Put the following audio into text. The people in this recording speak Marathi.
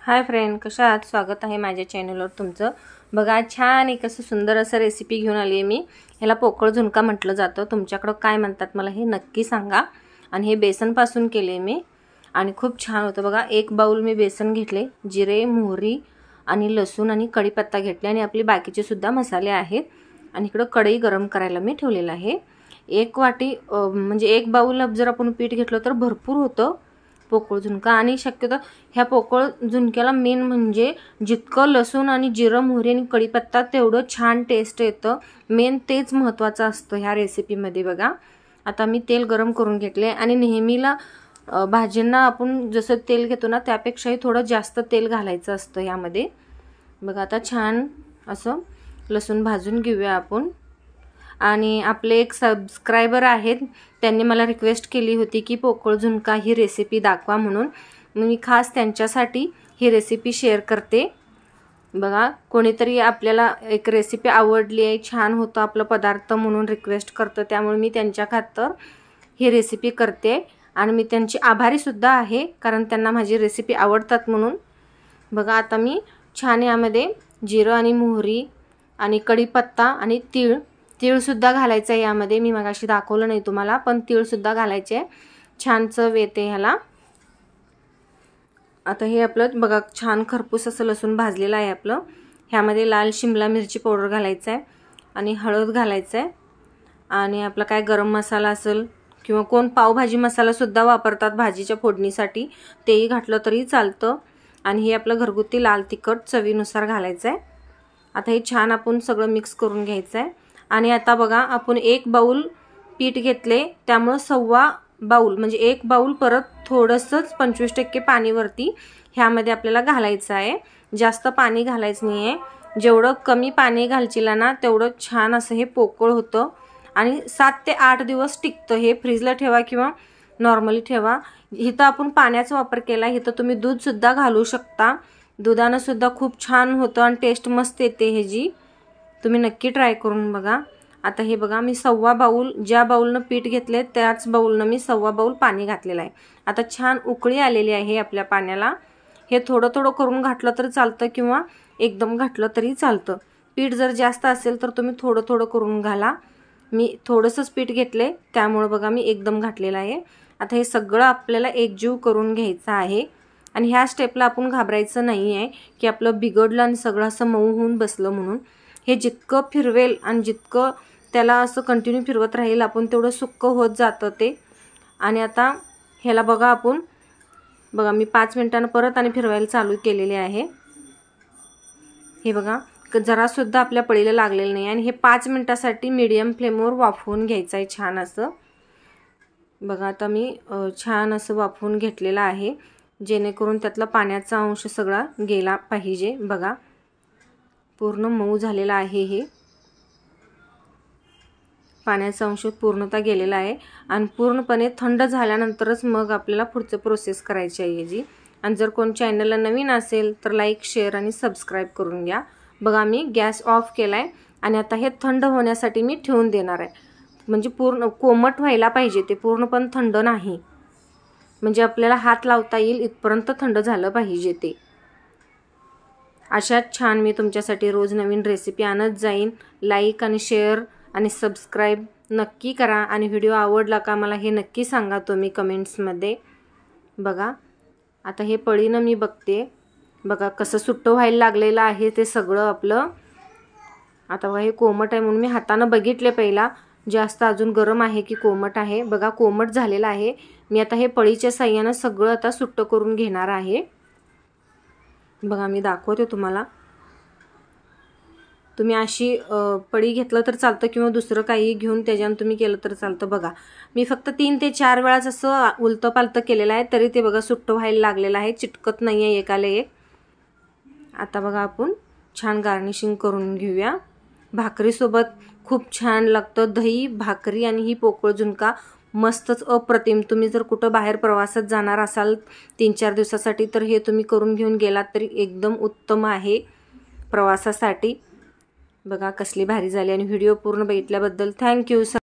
हाय फ्रेंड, कशा आहात? स्वागत आहे माझ्या चॅनलवर तुमचं। बघा, छान एक असं सुंदर असं रेसिपी घेऊन आली आहे मी। ह्याला पोकळ झुणका म्हटलं जातं। तुमच्याकडे काय म्हणतात मला हे नक्की सांगा। आणि हे बेसन पासून केले मी आणि खूप छान होतं। बघा, एक बाउल मी बेसन घेतले, जिरे, मोहरी आणि लसूण आणि कढीपत्ता घेतले आणि आपले बाकीचे सुद्धा मसाले आहेत। आणि इकडे कढई गरम करायला मी ठेवलेला आहे। एक वाटी म्हणजे एक बाउल जर आपण पीठ घेतलं तर भरपूर होतं पोकळ झुणका। आणि शक्यतो ह्या पोकळ झुणक्याला मेन म्हणजे जितकं लसूण आणि जिरं, मोहरी आणि कढीपत्ता तेवढं छान टेस्ट येतं। मेन तेच महत्त्वाचं असतं ह्या रेसिपीमध्ये। बघा, आता मी तेल गरम करून घेतले आणि नेहमीला भाजींना आपण जसं तेल घेतो ना त्यापेक्षाही थोडं जास्त तेल घालायचं असतं यामध्ये। बघा, आता छान असं लसूण भाजून घेऊया आपण। आणि आपले एक सबस्क्रायबर आहेत, त्यांनी मला रिक्वेस्ट केली होती की पोकळ झुणका ही रेसिपी दाखवा म्हणून। मी खास त्यांच्यासाठी ही रेसिपी शेअर करते। बघा, कोणीतरी आपल्याला एक रेसिपी आवडली आहे, छान होतं आपलं पदार्थ म्हणून रिक्वेस्ट करतं, त्यामुळे मी त्यांच्या खातर ही रेसिपी करते। आणि मी त्यांची आभारी सुद्धा आहे, कारण त्यांना माझी रेसिपी आवडतात म्हणून। बघा, आता मी छान यामध्ये जिरं आणि मोहरी आणि कढीपत्ता आणि तीळ सुद्धा घालायचं आहे यामध्ये। मी मगाशी दाखवलं नाही तुम्हाला, पण तीळ सुद्धा घालायचे, छान चव येते ह्याला। आता हे आपलं बघा छान खरपूस असं लसूण भाजलेलं आहे आपलं। ह्यामध्ये लाल शिमला मिरची पावडर घालायचं आहे आणि हळद घालायचं आहे। आणि आपला काय गरम मसाला असेल किंवा कोण पावभाजी मसाला सुद्धा वापरतात भाजीच्या फोडणीसाठी, तेही घातलं तरी चालतं। आणि हे आपलं घरगुती लाल तिखट चवीनुसार घालायचं आहे। आता हे छान आपण सगळं मिक्स करून घ्यायचं आहे। आणि आता बघा, आपण एक बाउल पीठ घेतले, त्यामुळे सव्वा बाउल म्हणजे एक बाउल परत थोडंसंच 25% पाणी वरती ह्यामध्ये आपल्याला घालायचं आहे। जास्त पाणी घालायचं नाही आहे। जेवढं कमी पाणी घालचिला ना तेवढं छान असं हे पोकळ होतं आणि 7 ते 8 दिवस टिकतं हे। फ्रीजला ठेवा किंवा नॉर्मली ठेवा। इथं आपण पाण्याचा वापर केला, इथं तुम्ही दूध सुद्धा घालू शकता। दुधानं सुद्धा खूप छान होतं आणि टेस्ट मस्त येते ह्याची। तुम्ही नक्की ट्राय करून बघा। आता हे बघा, मी सव्वा बाउल, ज्या बाउलनं पीठ घेतले त्याच बाउलनं मी सव्वा बाउल पाणी घातलेलं आहे। आता छान उकळी आलेली आहे आपल्या पाण्याला। हे थोडं थोडं करून घातलं तर चालतं किंवा एकदम घातलं तरी चालतं। पीठ जर जास्त असेल तर तुम्ही थोडं थोडं करून घाला। मी थोडंसंच पीठ घेतले, त्यामुळे बघा मी एकदम घातलेलं आहे। आता हे सगळं आपल्याला एकजीव करून घ्यायचं आहे। आणि ह्या स्टेपला आपण घाबरायचं नाही आहे की आपलं बिघडलं आणि सगळं असं मऊ होऊन बसलं म्हणून। हे जितकं फिरवेल आणि जितकं त्याला असं कंटिन्यू फिरवत राहील आपण तेवढं सुक्क होत जातं ते। आणि आता ह्याला बघा आपण, बघा मी 5 मिनिटांनी परत आणि फिरवायला चालू केलेले आहे। हे बघा, जरा सुद्धा आपल्या पळीला लागलेलं नाही। आणि हे 5 मिनिटासाठी मीडियम फ्लेमवर वाफवून घ्यायचं आहे छान असं। बघा, आता मी छान असं वाफवून घेतलेलं आहे, जेणेकरून त्यातला पाण्याचा अंश सगळा गेला पाहिजे। बघा, पूर्ण मऊ झालेला आहे हे, पाण्याचा अंश पूर्णतः गेलेला आहे। आणि पूर्णपणे थंड झाल्यानंतरच मग आपल्याला पुढचं प्रोसेस करायची आहे याची। आणि जर कोण चॅनलला नवीन असेल तर लाईक, शेअर आणि सबस्क्राईब करून घ्या। बघा, मी गॅस ऑफ केलाय आणि आता हे थंड होण्यासाठी मी ठेवून देणार आहे। म्हणजे पूर्ण कोमट व्हायला पाहिजे ते, पूर्ण पण थंड नाही, म्हणजे आपल्याला हात लावता येईल इथपर्यंत थंड झालं पाहिजे ते। अशाच छान मी तुमच्यासाठी रोज नवीन रेसिपी आणत जाईन। लाईक आणि शेअर आणि सबस्क्राईब नक्की करा। आणि व्हिडिओ आवडला का मला हे नक्की सांगा तुम्ही कमेंट्समध्ये। बघा, आता हे पळीनं मी बघते, बघा कसं सुट्टं व्हायला लागलेलं आहे ते सगळं आपलं। आता बघा, हे कोमट आहे म्हणून मी हातानं बघितले पहिला, जास्त अजून गरम आहे की कोमट आहे। बघा, कोमट झालेलं आहे। मी आता हे पळीच्या साह्यानं सगळं आता सुट्टं करून घेणार आहे। बघा, मी दाखवते तुम्हाला। तुम्ही अशी पळी घेतलं तर चालतं किंवा दुसरं काही घेऊन त्याच्यानं तुम्ही केलं तर चालतं। बघा, मी फक्त 3 ते 4 वेळाच असं उलतं पालतं केलेलं आहे, तरी ते बघा सुट्टं व्हायला लागलेलं आहे, चिटकत नाही आहे एकाला एक। आता बघा, आपण छान गार्निशिंग करून घेऊया। भाकरीसोबत खूप छान लागतं, दही, भाकरी आणि ही पोकळ झुणका मस्तच अप्रतिम। तुम्ही जर कुठं बाहेर प्रवासात जाणार असाल 3-4 दिवसासाठी तर हे तुम्ही करून घेऊन गेलात तरी एकदम उत्तम आहे प्रवासासाठी। बघा, कसली भारी झाली। आणि व्हिडिओ पूर्ण बघितल्याबद्दल थँक्यू।